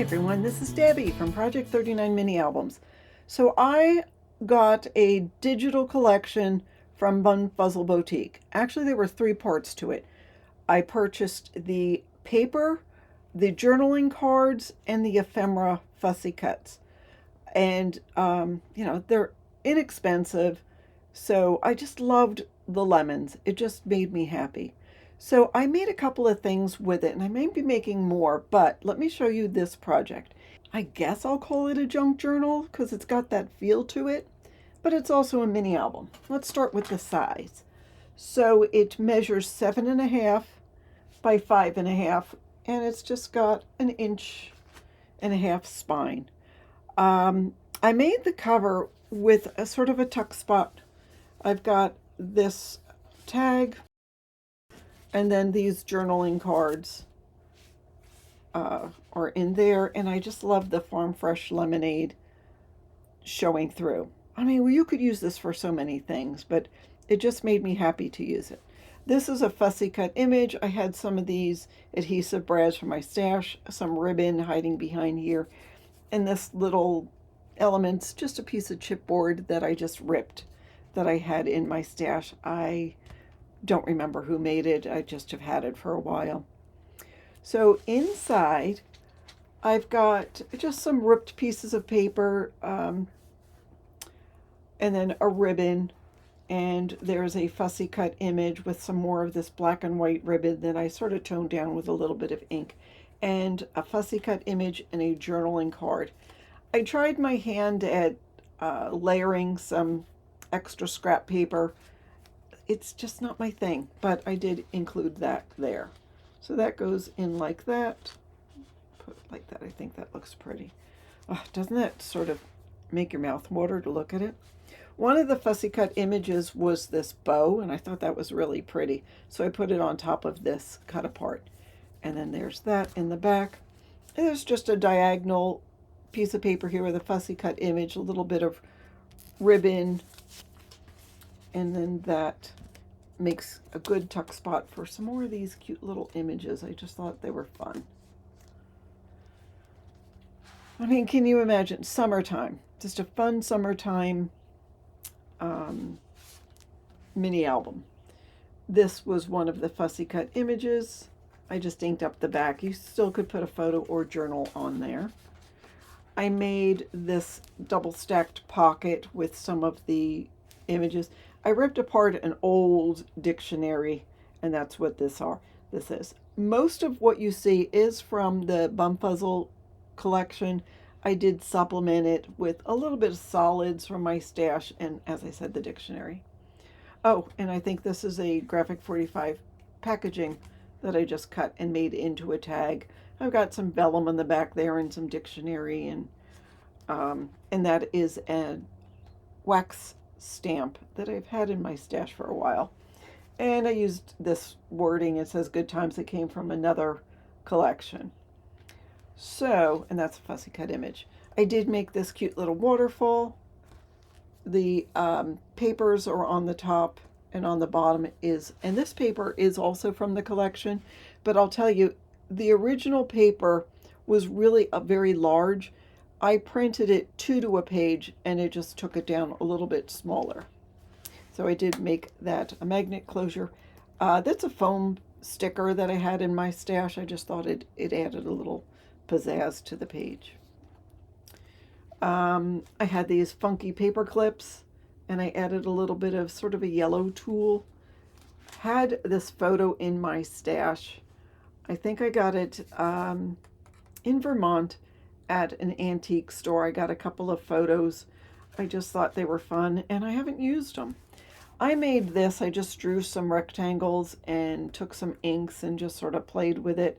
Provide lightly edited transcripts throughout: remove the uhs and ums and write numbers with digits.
everyone, this is Debbie from Project 39 Mini Albums. So I got a digital collection from BumFuzzleBoutique. Actually, there were three parts to it. I purchased the paper, the journaling cards, and the ephemera fussy cuts. And, they're inexpensive. So I just loved the lemons. It just made me happy. So I made a couple of things with it, and I may be making more, but let me show you this project. I guess I'll call it a junk journal because it's got that feel to it, but it's also a mini album. Let's start with the size. So it measures 7.5 by 5.5, and it's just got an 1.5 inch spine. I made the cover with a sort of a tuck spot. I've got this tag and then these journaling cards are in there, and I just love the Farm Fresh lemonade showing through. I mean, well, you could use this for so many things, but it just made me happy to use it. This is a fussy cut image. I had some of these adhesive brads for my stash, some ribbon hiding behind here, and this little elements, just a piece of chipboard that I just ripped that I had in my stash. I don't remember who made it. I just have had it for a while. So inside, I've got just some ripped pieces of paper, and then a ribbon, and there's a fussy cut image with some more of this black and white ribbon that I sort of toned down with a little bit of ink, and a fussy cut image and a journaling card. I tried my hand at layering some extra scrap paper. It's just not my thing, but I did include that there. So that goes in like that. Put it like that. I think that looks pretty. Oh, doesn't that sort of make your mouth water to look at it? One of the fussy cut images was this bow, and I thought that was really pretty. So I put it on top of this cut apart. And then there's that in the back. And there's just a diagonal piece of paper here with a fussy cut image, a little bit of ribbon, and then that makes a good tuck spot for some more of these cute little images. I just thought they were fun. I mean, can you imagine summertime? Just a fun summertime mini album. This was one of the fussy cut images. I just inked up the back. You still could put a photo or journal on there. I made this double stacked pocket with some of the images. I ripped apart an old dictionary, and that's what this is. Most of what you see is from the BumFuzzle collection. I did supplement it with a little bit of solids from my stash, and as I said, the dictionary. Oh, and I think this is a Graphic 45 packaging that I just cut and made into a tag. I've got some vellum on the back there and some dictionary, and that is a wax stamp that I've had in my stash for a while. And I used this wording. It says good times that came from another collection. So, and that's a fussy cut image. I did make this cute little waterfall. The papers are on the top, and on the bottom is, and this paper is also from the collection, but I'll tell you, the original paper was really a very large. I printed it 2 to a page, and it just took it down a little bit smaller. So I did make that a magnet closure. That's a foam sticker that I had in my stash. I just thought it added a little pizzazz to the page. I had these funky paper clips, and I added a little bit of sort of a yellow tulle. Had this photo in my stash. I think I got it in Vermont at an antique store. I got a couple of photos. I just thought they were fun, and I haven't used them. I made this. I just drew some rectangles and took some inks and just sort of played with it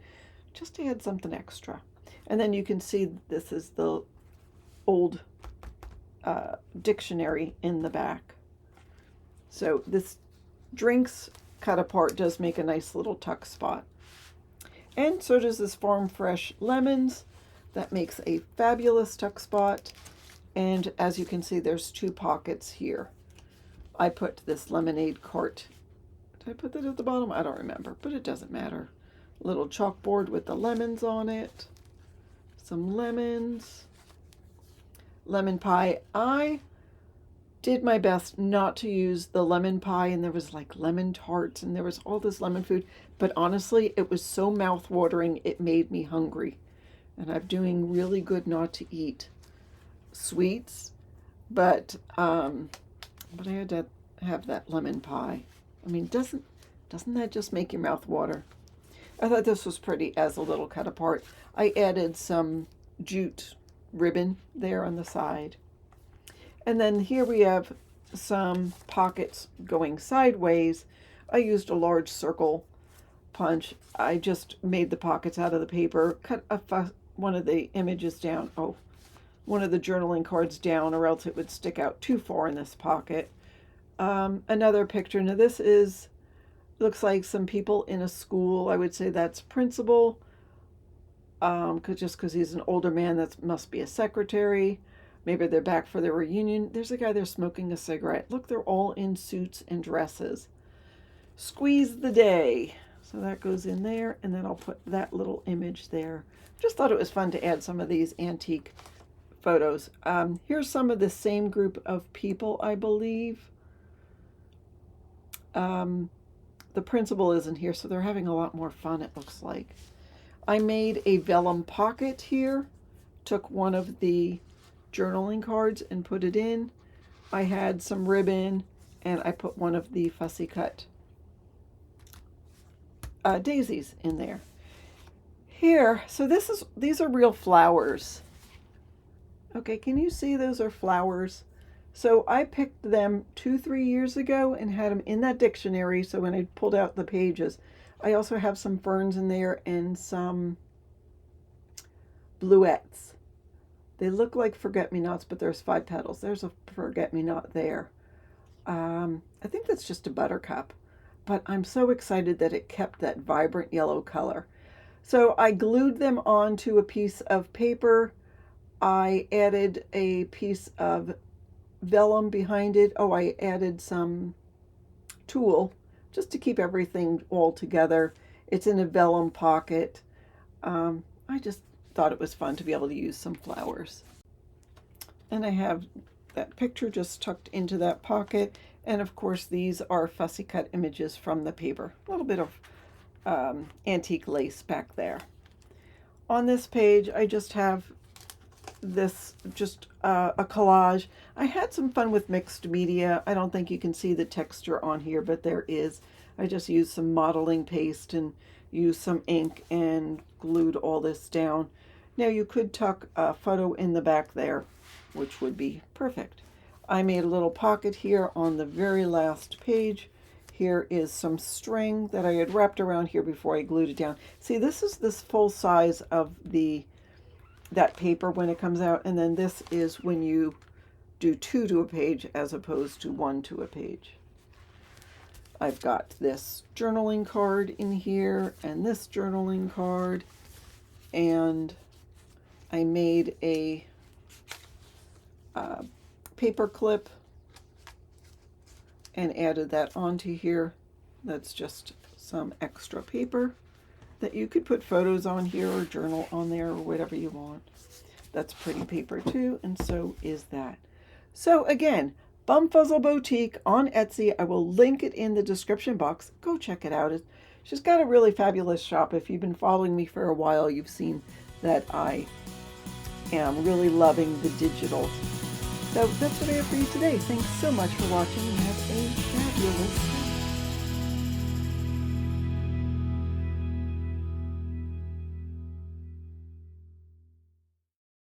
just to add something extra. And then you can see this is the old dictionary in the back. So this drinks cut apart does make a nice little tuck spot. And so does this Farm Fresh lemons. That makes a fabulous tuck spot. And as you can see, there's 2 pockets here. I put this lemonade cart. Did I put that at the bottom? I don't remember, but it doesn't matter. Little chalkboard with the lemons on it. some lemons, lemon pie. I did my best not to use the lemon pie, and there was like lemon tarts and there was all this lemon food, but honestly it was so mouth-watering it made me hungry, and I'm doing really good not to eat sweets, but I had to have that lemon pie. I mean, doesn't that just make your mouth water? I thought this was pretty as a little cut apart. I added some jute ribbon there on the side. And then here we have some pockets going sideways. I used a large circle punch. I just made the pockets out of the paper, cut one of the images down, one of the journaling cards down, or else it would stick out too far in this pocket. Another picture. Now this looks like some people in a school. I would say that's principal, just because he's an older man, that must be a secretary. Maybe they're back for their reunion. There's a guy there smoking a cigarette. Look, they're all in suits and dresses. Squeeze the day. So that goes in there, and then I'll put that little image there. Just thought it was fun to add some of these antique photos. Here's some of the same group of people, I believe. The principal isn't here, so they're having a lot more fun, it looks like. I made a vellum pocket here. Took one of the journaling cards and put it in. I had some ribbon, and I put one of the fussy cut daisies in there. Here, so these are real flowers. Okay, can you see those are flowers? So I picked them 2-3 years ago and had them in that dictionary. So when I pulled out the pages, I also have some ferns in there and some bluets. They look like forget-me-nots, but there's 5 petals. There's a forget-me-not there. I think that's just a buttercup, but I'm so excited that it kept that vibrant yellow color. So I glued them onto a piece of paper. I added a piece of vellum behind it. I added some tulle just to keep everything all together. It's in a vellum pocket. I just thought it was fun to be able to use some flowers. And I have that picture just tucked into that pocket. And of course, these are fussy cut images from the paper. A little bit of antique lace back there. On this page, I just have this, just a collage. I had some fun with mixed media. I don't think you can see the texture on here, but there is. I just used some modeling paste and used some ink and glued all this down. Now you could tuck a photo in the back there, which would be perfect. I made a little pocket here on the very last page. Here is some string that I had wrapped around here before I glued it down. See, this is this full size of that paper when it comes out, and then this is when you do 2 to a page as opposed to 1 to a page. I've got this journaling card in here and this journaling card, and I made a paper clip and added that onto here. That's just some extra paper that you could put photos on here or journal on there or whatever you want. That's pretty paper too, and so is that. So again, BumFuzzleBoutique on Etsy. I will link it in the description box. Go check it out. She's got a really fabulous shop. If you've been following me for a while, you've seen that I am really loving the digitals. So that's what I have for you today. Thanks so much for watching, and have a fabulous day.